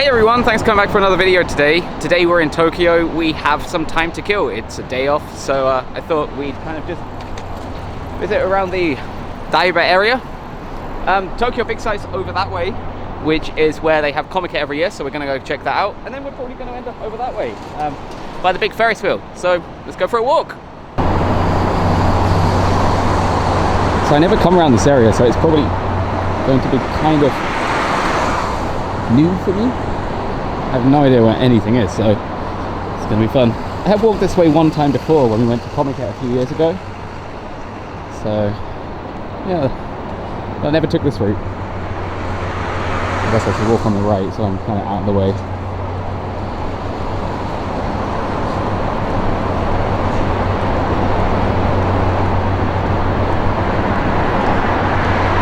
Hey everyone, thanks for coming back for another video today. Today we're in Tokyo. We have some time to kill. It's a day off, so I thought we'd kind of just visit around the Daiba area. Tokyo Big Sight's over that way, which is where they have Comic-Con every year, so we're gonna go check that out. And then we're probably gonna end up over that way, by the big Ferris wheel. So let's go for a walk. So I never come around this area, so it's probably going to be kind of new for me. I have no idea where anything is, so it's going to be fun. I have walked this way one time before when we went to Comic-Con a few years ago. So, yeah, but I never took this route. I guess I should walk on the right, so I'm kind of out of the way.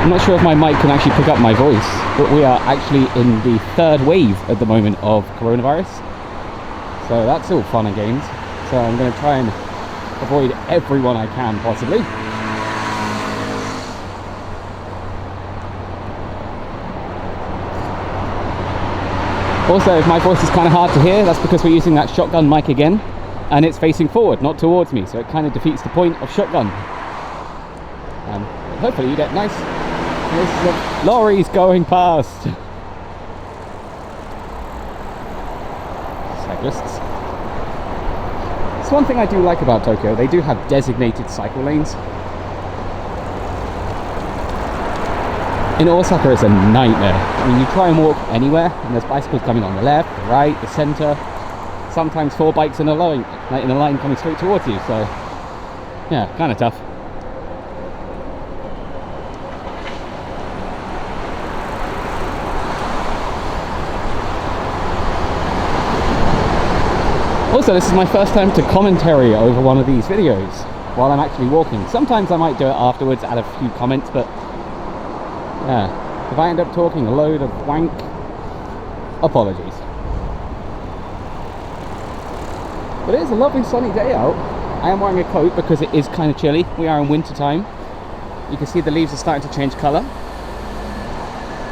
I'm not sure if my mic can actually pick up my voice, but we are actually in the third wave at the moment of coronavirus. So that's all fun and games. So I'm going to try and avoid everyone I can possibly. Also, if my voice is kind of hard to hear, that's because we're using that shotgun mic again, and it's facing forward, not towards me, so it kind of defeats the point of shotgun. Hopefully you get nice lorries going past. Cyclists. It's one thing I do like about Tokyo. They do have designated cycle lanes. In Osaka it's a nightmare. I mean, you try and walk anywhere and there's bicycles coming on the left, the right, the centre. Sometimes 4 bikes in a line coming straight towards you, so yeah, kind of tough. Also, this is my first time to commentary over one of these videos while I'm actually walking. Sometimes I might do it afterwards, add a few comments, but yeah, if I end up talking a load of wank, apologies. But it is a lovely sunny day out. I am wearing a coat because it is kind of chilly. We are in winter time. You can see the leaves are starting to change colour.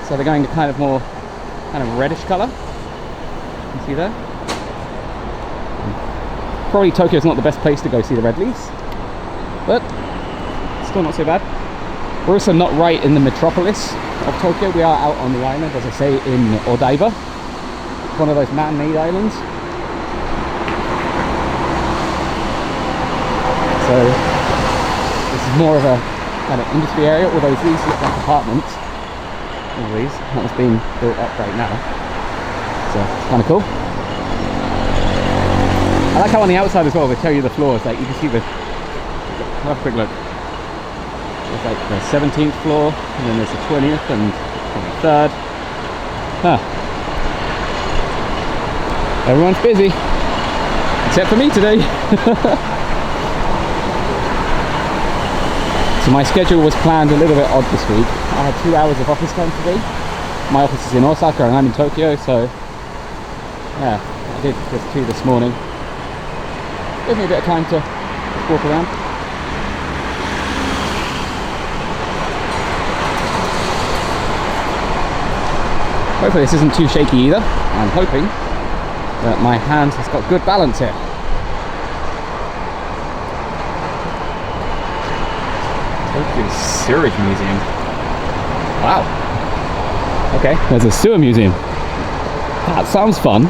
So they're going to kind of reddish colour. You can see there? Probably Tokyo's not the best place to go see the red leaves, but still not so bad. We're also not right in the metropolis of Tokyo. We are out on the island, as I say, in Odaiba. It's one of those man-made islands. So this is more of a kind of industry area, although these look like apartments. All these, that's being built up right now. So it's kind of cool. I like how on the outside as well they tell you the floors, like you can see have a quick look. There's like the 17th floor, and then there's the 20th and the 3rd. Huh. Everyone's busy, except for me today. So my schedule was planned a little bit odd this week. I had 2 hours of office time today. My office is in Osaka and I'm in Tokyo, so yeah, I did just 2 this morning. Give me a bit of time to walk around. Hopefully this isn't too shaky either. I'm hoping that my hand has got good balance here. Tokyo Sewage Museum. Wow. Okay, there's a sewer museum. That sounds fun.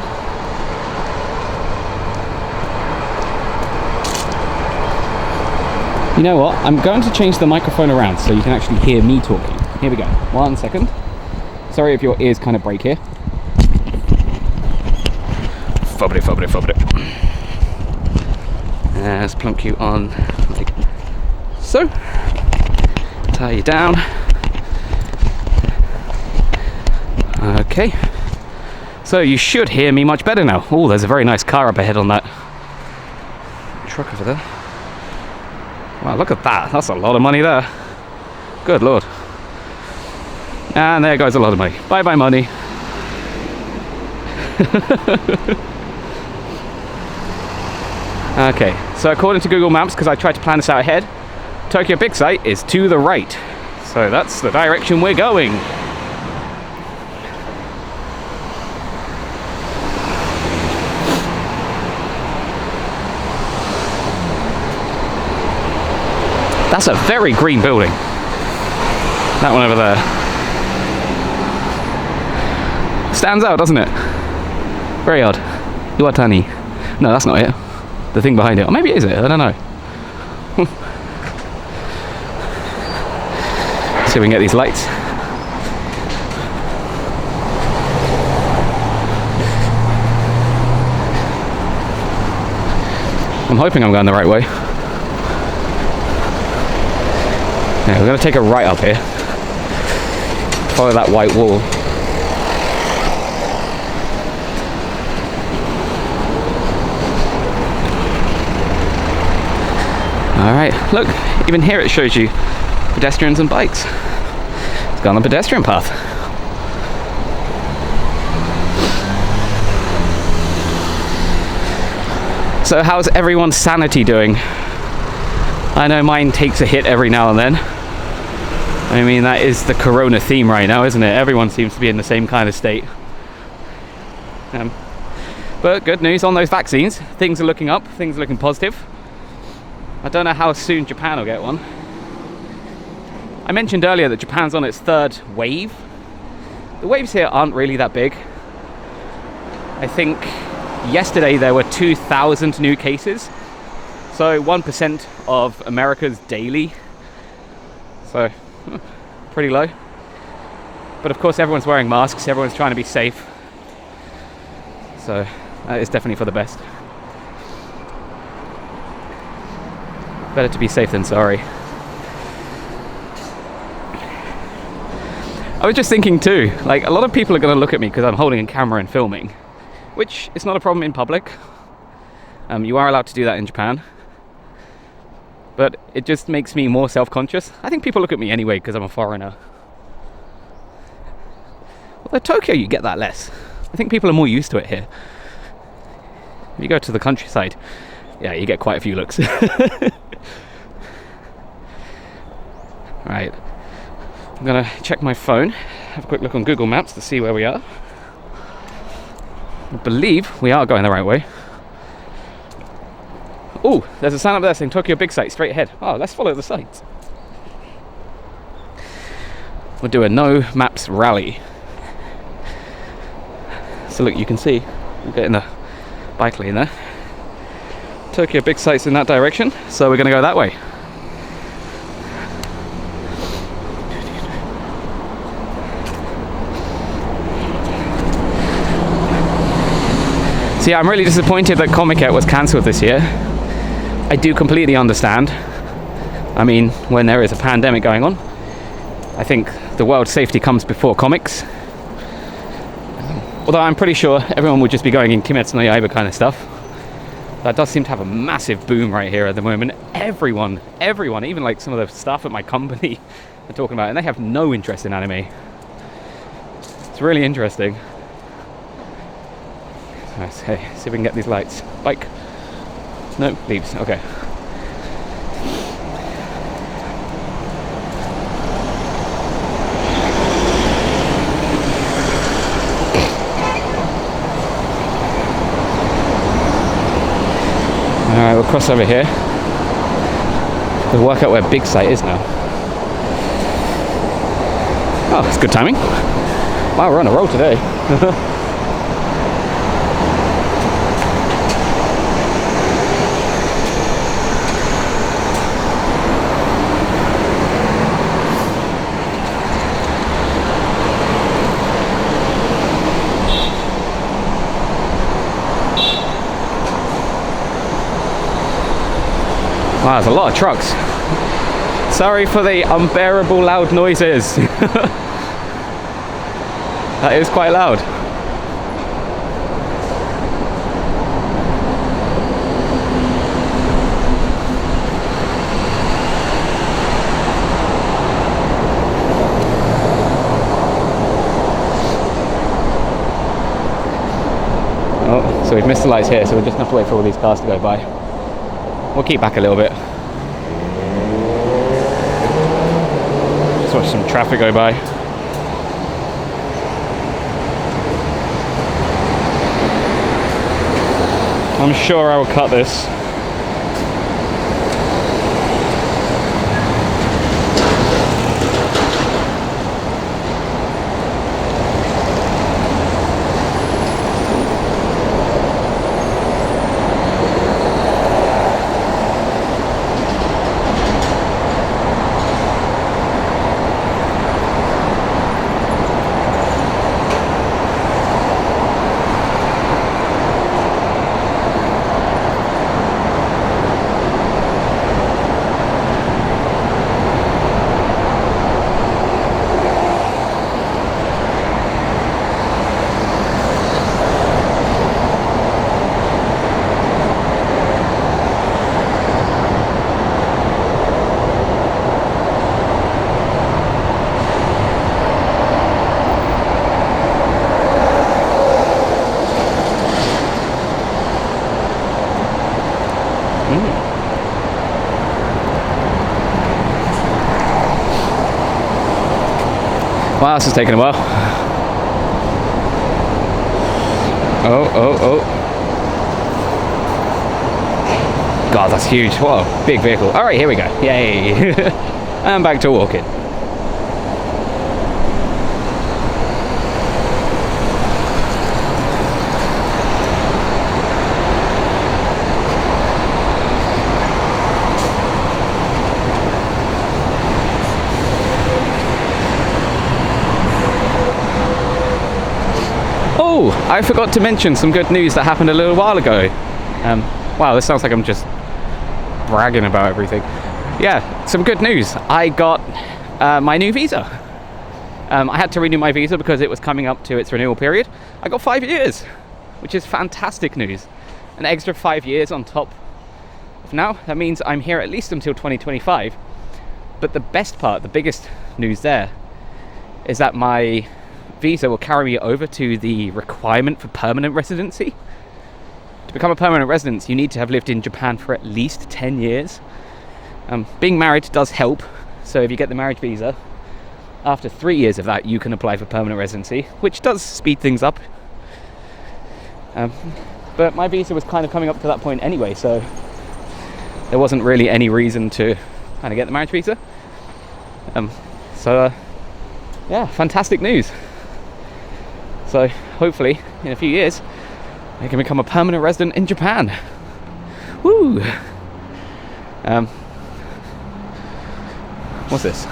You know what? I'm going to change the microphone around so you can actually hear me talking. Here we go. 1 second. Sorry if your ears kind of break here. Fobbity, fobbity, fobbity. Let's plunk you on like so. Tie you down. Okay. So you should hear me much better now. Oh, there's a very nice car up ahead on that truck over there. Wow, look at that. That's a lot of money there. Good lord. And there goes a lot of money. Bye bye money. Okay, so according to Google Maps, because I tried to plan this out ahead, Tokyo Big Sight is to the right. So that's the direction we're going. That's a very green building. That one over there. Stands out, doesn't it? Very odd. Iwatani. No, that's not it. The thing behind it. Or maybe it is it. I don't know. See if we can get these lights. I'm hoping I'm going the right way. Yeah, we're going to take a right up here. Follow that white wall. Alright, look, even here it shows you pedestrians and bikes. It's gone on the pedestrian path. So how's everyone's sanity doing? I know mine takes a hit every now and then. I mean, that is the corona theme right now, isn't it? Everyone seems to be in the same kind of state. But good news on those vaccines. Things are looking up, things are looking positive. I don't know how soon Japan will get one. I mentioned earlier that Japan's on its third wave. The waves here aren't really that big. I think yesterday there were 2,000 new cases. So 1% of America's daily. So pretty low. But of course everyone's wearing masks, everyone's trying to be safe. So that is definitely for the best. Better to be safe than sorry. I was just thinking too, like a lot of people are going to look at me because I'm holding a camera and filming, which is not a problem in public. You are allowed to do that in Japan. But it just makes me more self-conscious. I think people look at me anyway because I'm a foreigner. Although Tokyo you get that less. I think people are more used to it here. If you go to the countryside, yeah, you get quite a few looks. Right, I'm gonna check my phone, have a quick look on Google Maps to see where we are. I believe we are going the right way. Oh, there's a sign up there saying Tokyo Big Sight straight ahead. Oh, let's follow the sights. We'll do a no maps rally. So look, you can see, we'll get in the bike lane there. Tokyo Big Sight's in that direction, so we're gonna go that way. So yeah, I'm really disappointed that Comiket was cancelled this year. I do completely understand. I mean, when there is a pandemic going on, I think the world's safety comes before comics. Although I'm pretty sure everyone would just be going in Kimetsu no Yaiba kind of stuff. That does seem to have a massive boom right here at the moment. Everyone, even like some of the staff at my company are talking about it, and they have no interest in anime. It's really interesting. Nice. Hey, see if we can get these lights. Bike. No, leaves. Okay. Alright, we'll cross over here. We'll work out where Big Sight is now. Oh, it's good timing. Wow, we're on a roll today. Wow, there's a lot of trucks. Sorry for the unbearable loud noises. That is quite loud. Oh, so we've missed the lights here, so we'll just have to wait for all these cars to go by. We'll keep back a little bit. Just watch some traffic go by. I'm sure I will cut this. Wow, this is taking a while. Oh. God, that's huge. What a big vehicle. All right, here we go. Yay. And back to walking. Oh, I forgot to mention some good news that happened a little while ago. Wow, this sounds like I'm just bragging about everything. Yeah, some good news. I got my new visa. I had to renew my visa because it was coming up to its renewal period. I got 5 years, which is fantastic news. An extra 5 years on top of now. That means I'm here at least until 2025. But the best part, the biggest news there, is that my visa will carry me over to the requirement for permanent residency. To become a permanent resident, you need to have lived in Japan for at least 10 years. Being married does help, so if you get the marriage visa, after 3 years of that you can apply for permanent residency, which does speed things up. But my visa was kind of coming up to that point anyway, so there wasn't really any reason to kind of get the marriage visa. Yeah, fantastic news. So hopefully in a few years I can become a permanent resident in Japan. Woo! What's this?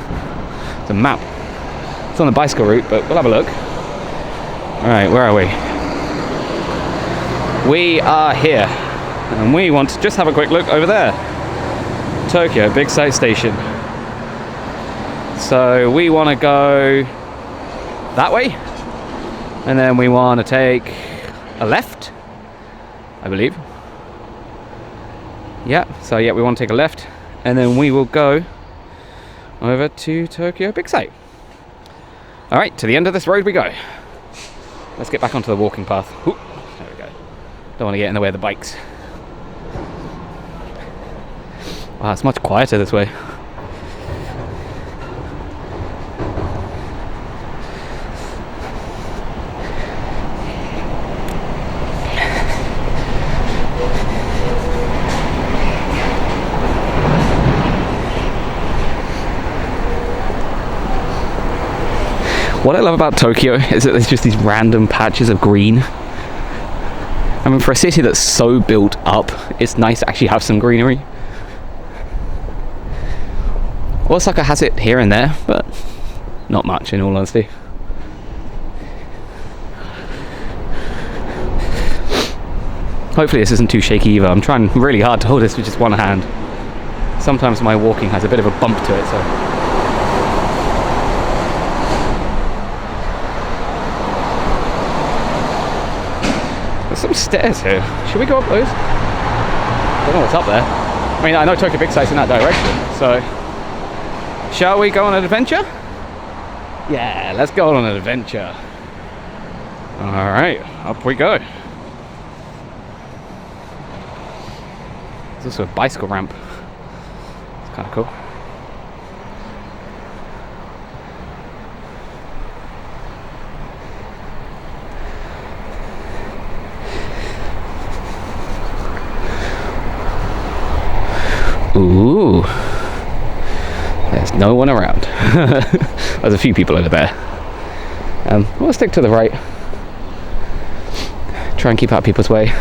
It's a map. It's on the bicycle route, but we'll have a look. Alright, where are we? We are here. And we want to just have a quick look over there. Tokyo, Big Sight Station. So we want to go that way. And then we want to take a left, I believe. Yeah, so yeah, we want to take a left. And then we will go over to Tokyo Big Sight. Alright, to the end of this road we go. Let's get back onto the walking path. Ooh, there we go. Don't want to get in the way of the bikes. Wow, it's much quieter this way. What I love about Tokyo is that there's just these random patches of green. I mean, for a city that's so built up, it's nice to actually have some greenery. Osaka has it here and there, but not much in all honesty. Hopefully this isn't too shaky either. I'm trying really hard to hold this with just one hand. Sometimes my walking has a bit of a bump to it, so... There's some stairs here. Should we go up those? Don't know what's up there. I mean, I know Tokyo Big Sight's in that direction, so... Shall we go on an adventure? Yeah, let's go on an adventure. Alright, up we go. There's also a bicycle ramp. It's kind of cool. Ooh, there's no one around. There's a few people over there. We'll stick to the right. Try and keep out of people's way.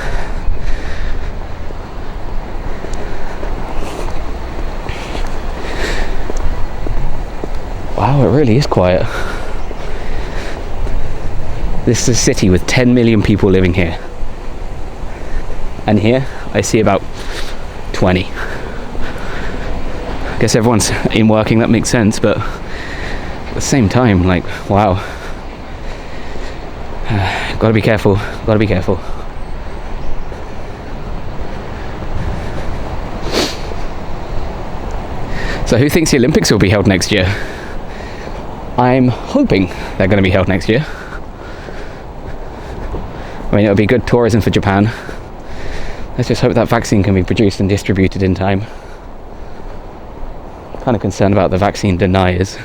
Wow, it really is quiet. This is a city with 10 million people living here. And here, I see about 20. I guess everyone's in working, that makes sense, but at the same time, like, wow. Gotta be careful, gotta be careful. So who thinks the Olympics will be held next year? I'm hoping they're going to be held next year. I mean, it'll be good tourism for Japan. Let's just hope that vaccine can be produced and distributed in time. Kind of concerned about the vaccine deniers.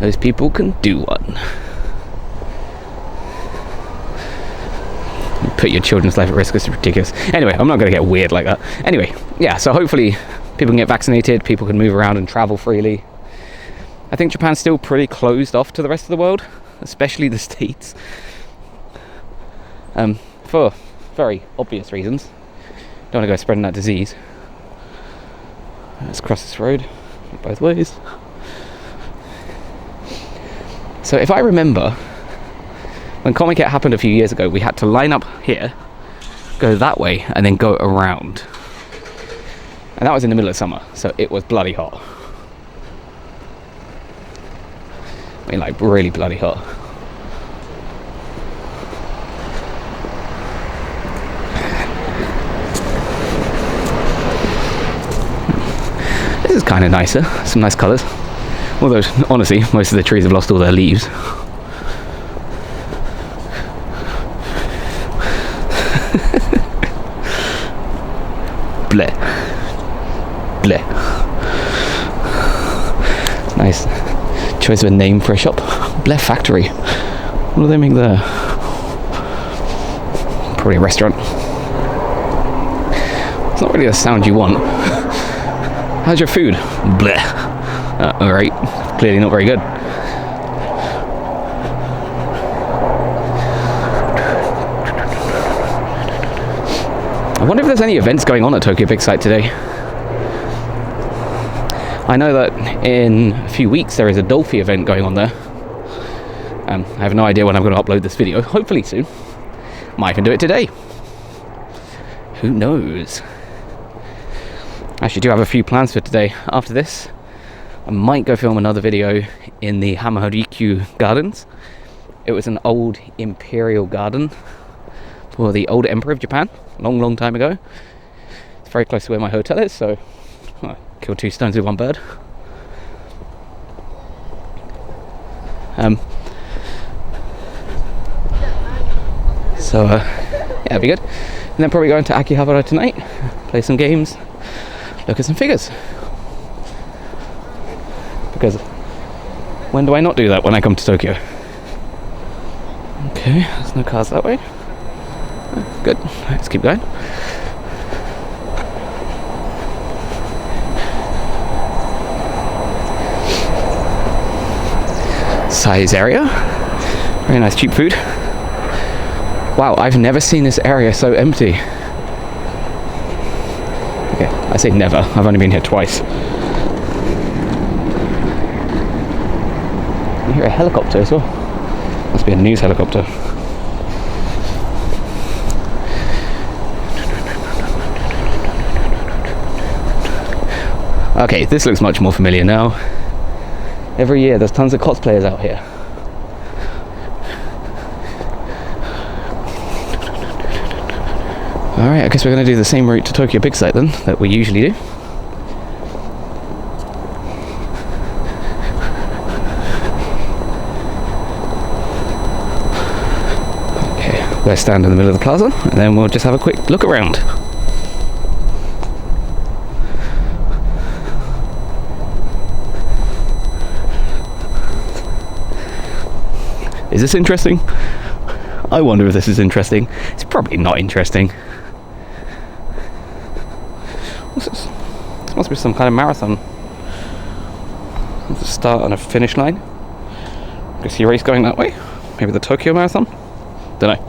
those people can do one. You put your children's life at risk, it's ridiculous. Anyway, I'm not going to get weird like that. Anyway, yeah, so hopefully people can get vaccinated, people can move around and travel freely. I think Japan's still pretty closed off to the rest of the world, especially the States, for very obvious reasons. Don't want to go spreading that disease. Let's cross this road both ways. So if I remember, when Comiket happened a few years ago, we had to line up here, go that way, and then go around. And that was in the middle of summer, so it was bloody hot. I mean, like, really bloody hot. This is kind of nicer, some nice colours. Although, honestly, most of the trees have lost all their leaves. Bleh. Bleh. Nice choice of a name for a shop. Bleh Factory. What do they make there? Probably a restaurant. It's not really the sound you want. How's your food? Bleh. Alright. Clearly not very good. I wonder if there's any events going on at Tokyo Big Sight today. I know that in a few weeks there is a Dolphy event going on there. I have no idea when I'm going to upload this video. Hopefully soon. Might even do it today. Who knows? I actually do have a few plans for today. After this, I might go film another video in the Hamaharikyu Gardens. It was an old imperial garden for the old Emperor of Japan, long time ago. It's very close to where my hotel is, so well, kill two stones with one bird. Yeah, it'll be good. And then probably go into Akihabara tonight, play some games, look at some figures. Because when do I not do that when I come to Tokyo? Okay, there's no cars that way. Good, let's keep going. Size area. Very nice cheap food. Wow, I've never seen this area so empty. Okay, I say never, I've only been here twice. I hear a helicopter as well. Must be a news helicopter. Okay, this looks much more familiar now. Every year there's tons of cosplayers out here. Alright, I guess we're going to do the same route to Tokyo Big Sight then, that we usually do. Okay, we'll stand in the middle of the plaza, and then we'll just have a quick look around. Is this interesting? I wonder if this is interesting. It's probably not interesting. What's this? This must be some kind of marathon. There's a start and a finish line. I see a race going that way. Maybe the Tokyo Marathon? Don't know.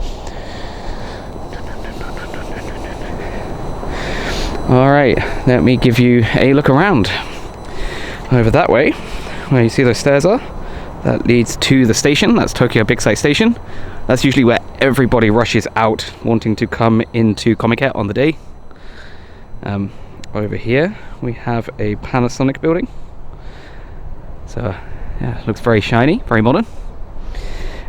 Alright, let me give you a look around. Over that way, where you see those stairs are, that leads to the station. That's Tokyo Big Sight Station. That's usually where everybody rushes out wanting to come into Comiket on the day. Over here we have a Panasonic building. So yeah, looks very shiny, very modern.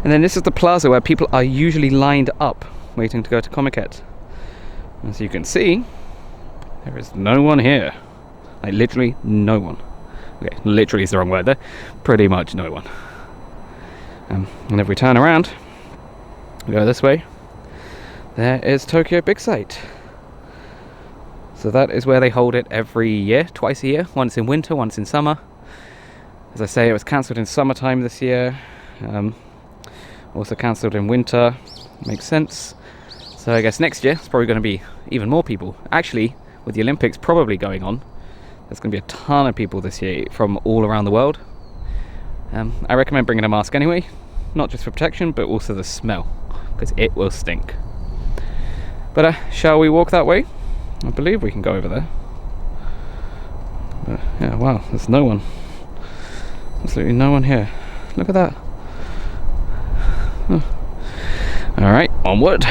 And then this is the plaza where people are usually lined up waiting to go to Comiket. As you can see, there is no one here. Like literally no one. Okay, literally is the wrong word there. Pretty much no one. And if we turn around, we go this way, there is Tokyo Big Sight. So that is where they hold it every year, twice a year. Once in winter, once in summer. As I say, it was cancelled in summertime this year. Also cancelled in winter. Makes sense. So I guess next year it's probably going to be even more people. Actually, with the Olympics probably going on, there's going to be a ton of people this year from all around the world. I recommend bringing a mask anyway, not just for protection, but also the smell, because it will stink. But shall we walk that way? I believe we can go over there. But yeah, wow, there's no one. Absolutely no one here. Look at that. Huh. Alright, onward.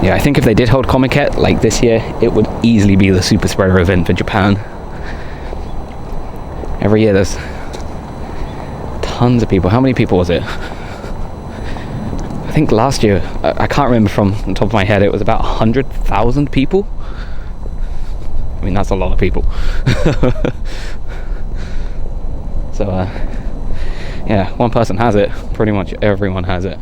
Yeah, I think if they did hold Comiket like this year, it would easily be the super spreader event for Japan. Every year there's tons of people. How many people was it? I think last year, I can't remember from the top of my head, it was about 100,000 people. I mean, that's a lot of people. So, yeah, one person has it, pretty much everyone has it.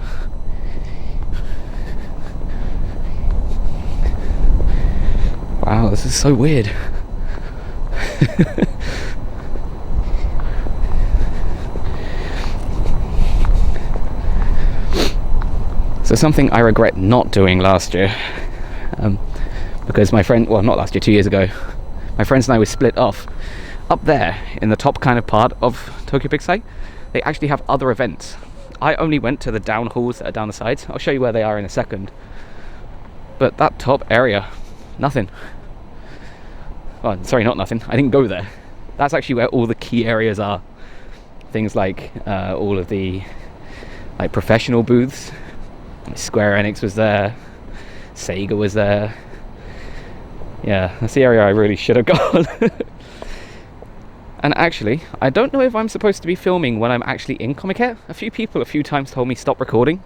Wow, this is so weird. So something I regret not doing last year, because my friend, well, not last year, 2 years ago, my friends and I were split off. Up there, in the top kind of part of Tokyo Big Sight, they actually have other events. I only went to the down halls that are down the sides. I'll show you where they are in a second. But that top area, nothing. Oh, sorry, not nothing. I didn't go there. That's actually where all the key areas are. Things like all of the professional booths. Square Enix was there. Sega was there. Yeah, that's the area I really should have gone. And actually, I don't know if I'm supposed to be filming when I'm actually in Comiket. A few people a few times told me stop recording.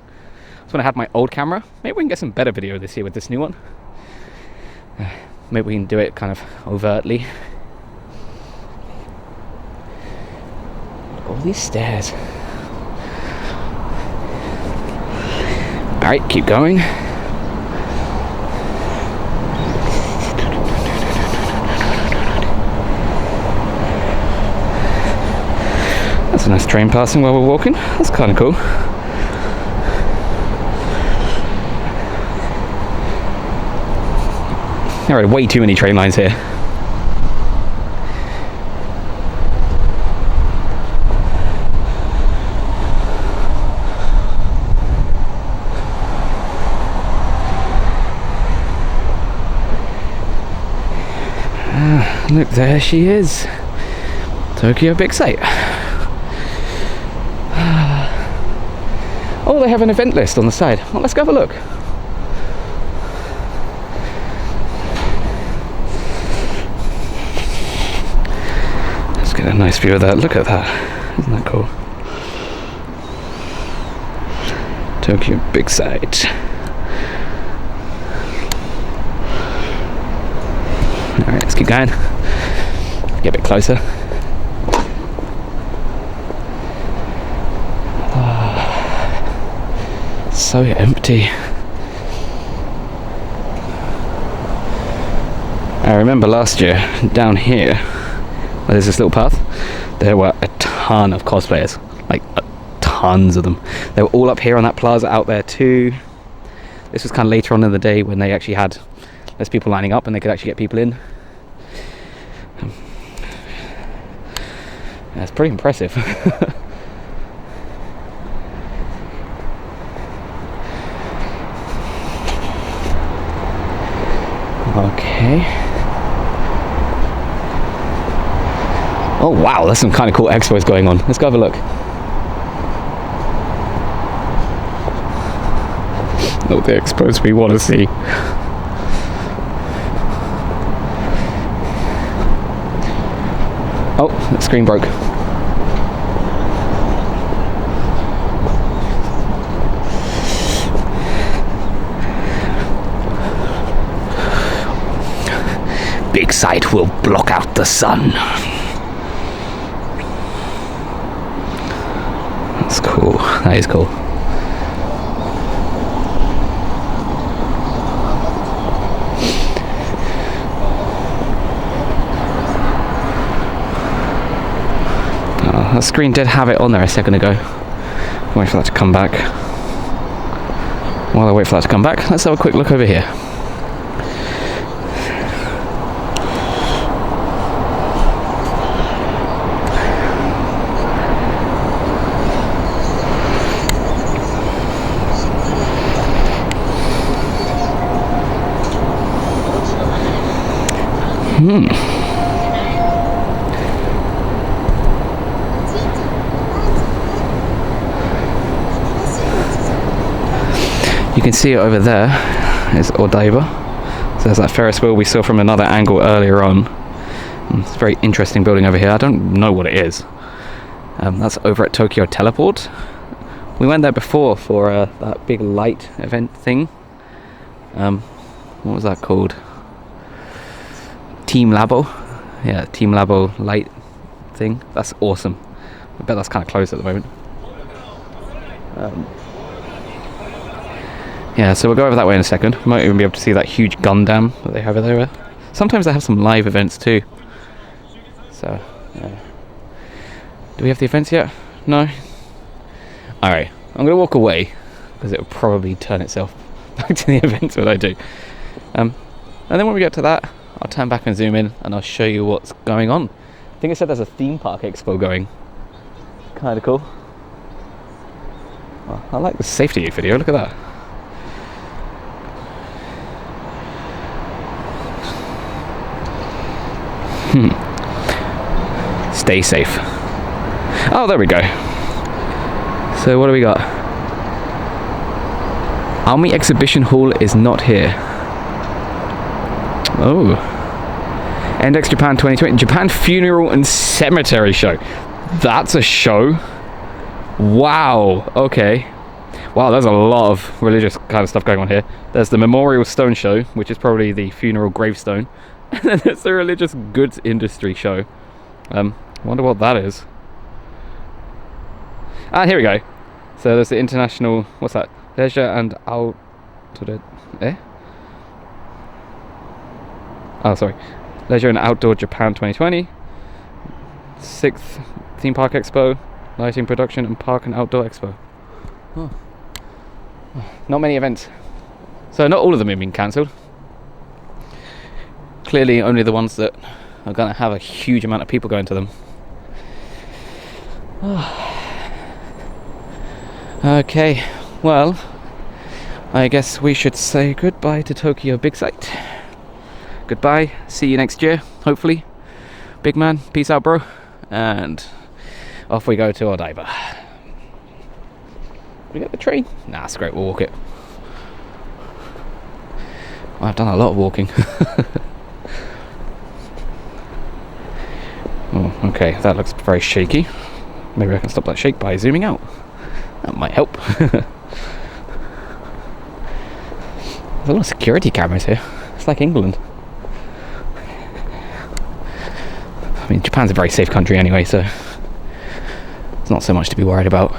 That's when I had my old camera. Maybe we can get some better video this year with this new one. Maybe we can do it kind of overtly. All these stairs. Alright, keep going. That's a nice train passing while we're walking. That's kind of cool. There are way too many train lines here. Look, there she is. Tokyo Big Sight. Oh, they have an event list on the side. Well, let's go have a look. Let's get a nice view of that. Look at that. Isn't that cool? Tokyo Big Sight. Alright, let's keep going. Get a bit closer. So empty. I remember last year, down here, where there's this little path, there were a ton of cosplayers. Like, tons of them. They were all up here on that plaza out there too. This was kind of later on in the day when they actually had less people lining up and they could actually get people in. That's pretty impressive. Okay. Oh wow, there's some kind of cool expos going on. Let's go have a look. Oh, the expos we want to see. Oh, the screen broke. Big Sight will block out the sun. Oh, that is cool. That screen did have it on there a second ago. Wait for that to come back. While I wait for that to come back, let's have a quick look over here. You can see it over there is Odaiba. So there's that Ferris wheel we saw from another angle earlier on. It's a very interesting building over here. I don't know what it is. That's over at Tokyo Teleport. We went there before for that big light event thing. What was that called? Team Labo. Yeah, Team Labo light thing. That's awesome. I bet that's kind of closed at the moment. Yeah, so we'll go over that way in a second. We might even be able to see that huge Gundam that they have over there. Sometimes they have some live events too. So, do we have the events yet? No? Alright, I'm going to walk away because it will probably turn itself back to the events when I do. And then when we get to that, I'll turn back and zoom in and I'll show you what's going on. I think it said there's a theme park expo going. Kind of cool. Oh, I like the safety video, look at that. Stay safe. Oh, there we go. So what do we got? Army Exhibition Hall is not here. Oh. Index Japan 2020. Japan Funeral and Cemetery Show. That's a show. Wow. Okay. Wow, there's a lot of religious kind of stuff going on here. There's the Memorial Stone Show, which is probably the funeral gravestone. And then there's the religious goods industry show. Wonder what that is. Ah, here we go. So there's the international, what's that? Leisure and outdoor, Oh, sorry. Leisure and Outdoor Japan 2020. 6th Theme Park Expo, Lighting Production and Park and Outdoor Expo. Oh. Not many events. So not all of them have been cancelled. Clearly only the ones that are going to have a huge amount of people going to them. Okay, well, I guess we should say goodbye to Tokyo Big Sight. Goodbye, see you next year, hopefully. Big man, peace out, bro. And off we go to Odaiba. We get the train? Nah, it's great, we'll walk it. Well, I've done a lot of walking. Oh, okay, that looks very shaky. Maybe I can stop that shake by zooming out. That might help. There's a lot of security cameras here. It's like England. I mean, Japan's a very safe country anyway, so it's not so much to be worried about.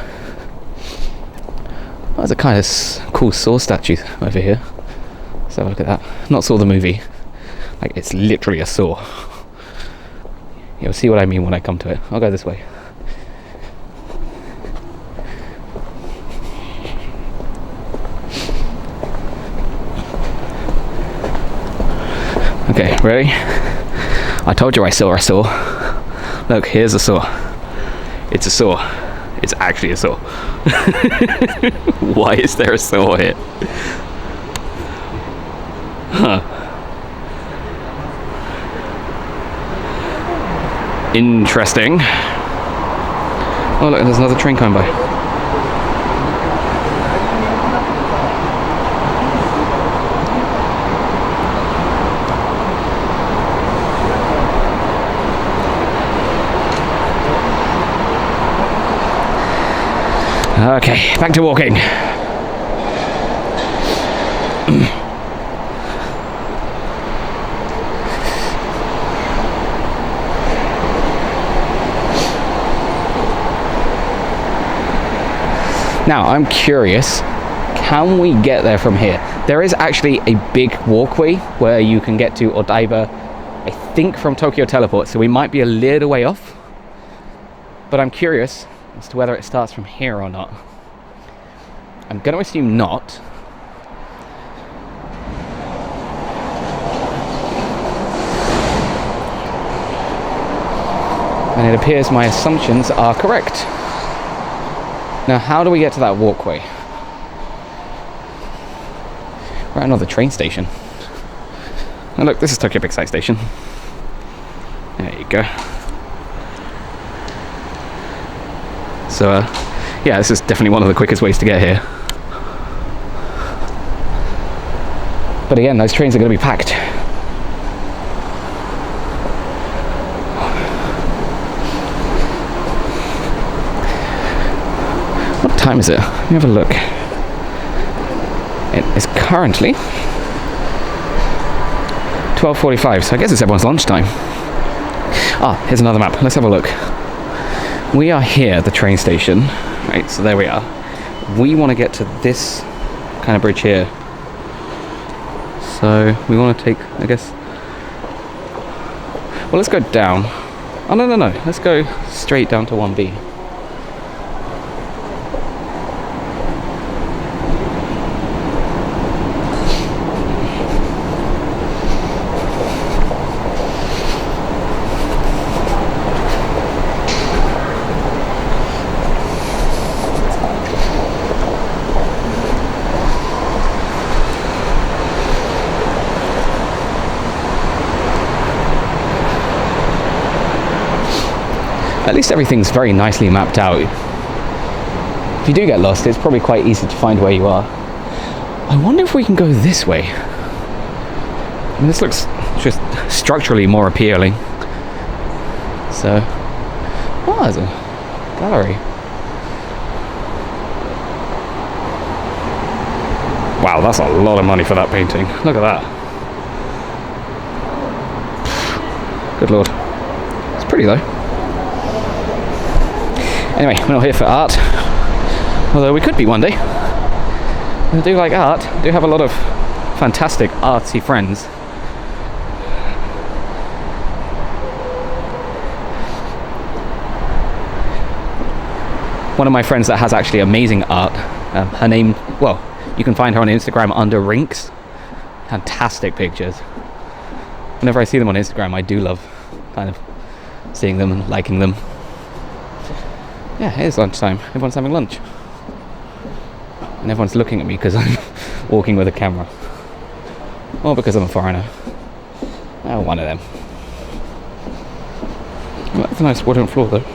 Oh, there's a kind of cool saw statue over here. Let's have a look at that. Not Saw the movie. Like, it's literally a saw. You'll see what I mean when I come to it. I'll go this way. Okay, ready? I told you I saw a saw. Look, here's a saw. It's a saw. It's actually a saw. Why is there a saw here? Huh. Interesting. Oh look, there's another train coming by. Okay, back to walking. Now, I'm curious, can we get there from here? There is actually a big walkway where you can get to Odaiba, I think from Tokyo Teleport, so we might be a little way off. But I'm curious as to whether it starts from here or not. I'm going to assume not. And it appears my assumptions are correct. Now, how do we get to that walkway? We're at another train station. Oh look, this is Tokyo Big Sight Station. There you go. So, yeah, this is definitely one of the quickest ways to get here. But again, those trains are going to be packed. What time is it? Let me have a look. It is currently 12:45, so I guess it's everyone's lunchtime. Ah, here's another map. Let's have a look. We are here at the train station, right? So there we are. We want to get to this kind of bridge here. So we want to take, I guess. Well, let's go down. Oh no. Let's go straight down to 1B. At least everything's very nicely mapped out. If you do get lost, it's probably quite easy to find where you are. I wonder if we can go this way. I mean, this looks just structurally more appealing. So, oh, there's a gallery. Wow, that's a lot of money for that painting. Look at that. Good lord. It's pretty though. Anyway, we're not here for art, although we could be one day. I do like art, I do have a lot of fantastic artsy friends. One of my friends that has actually amazing art, her name, well, you can find her on Instagram under Rinks. Fantastic pictures. Whenever I see them on Instagram, I do love kind of seeing them and liking them. Yeah, it is lunchtime. Everyone's having lunch. And everyone's looking at me because I'm walking with a camera. Or because I'm a foreigner. Oh, one of them. Well, that's a nice wooden floor though.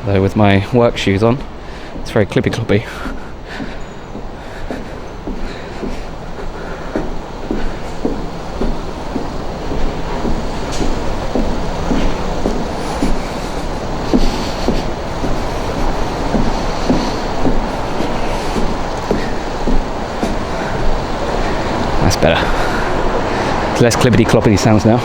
Though with my work shoes on, it's very clippy-cloppy. Better. It's less clippity-cloppity sounds now.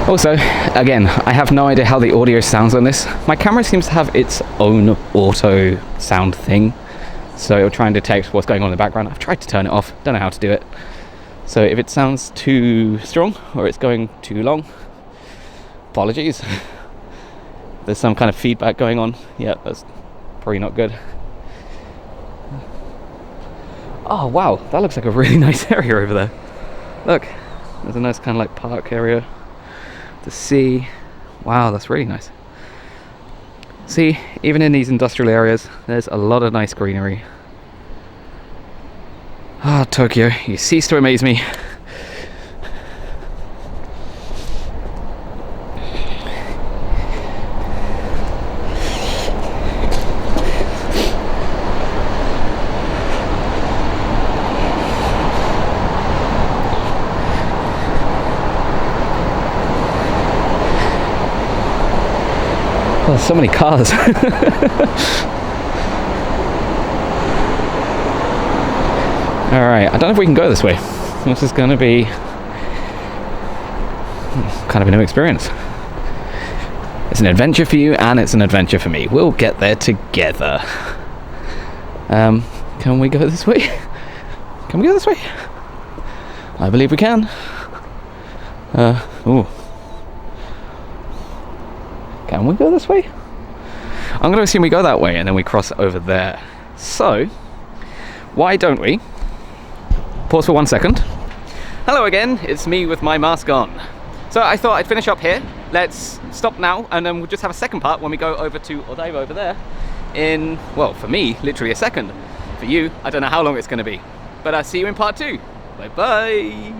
Also, again, I have no idea how the audio sounds on this. My camera seems to have its own auto sound thing, so it'll try and detect what's going on in the background. I've tried to turn it off, don't know how to do it. So if it sounds too strong or it's going too long, apologies. There's some kind of feedback going on. Yeah, that's probably not good. Oh wow, that looks like a really nice area over there. Look, there's a nice kind of like park area. The sea. Wow, that's really nice. See, even in these industrial areas, there's a lot of nice greenery. Ah, Tokyo, you cease to amaze me. Oh, there's so many cars. Alright, I don't know if we can go this way. This is going to be kind of a new experience. It's an adventure for you and it's an adventure for me. We'll get there together. Can we go this way? Can we go this way? I believe we can. Ooh. Can we go this way? I'm going to assume we go that way and then we cross over there. So, why don't we pause for 1 second? Hello again, it's me with my mask on. So I thought I'd finish up here. Let's stop now and then we'll just have a second part when we go over to Odaiba over there in, well, for me, literally a second. For you, I don't know how long it's going to be. But I'll see you in part 2. Bye bye!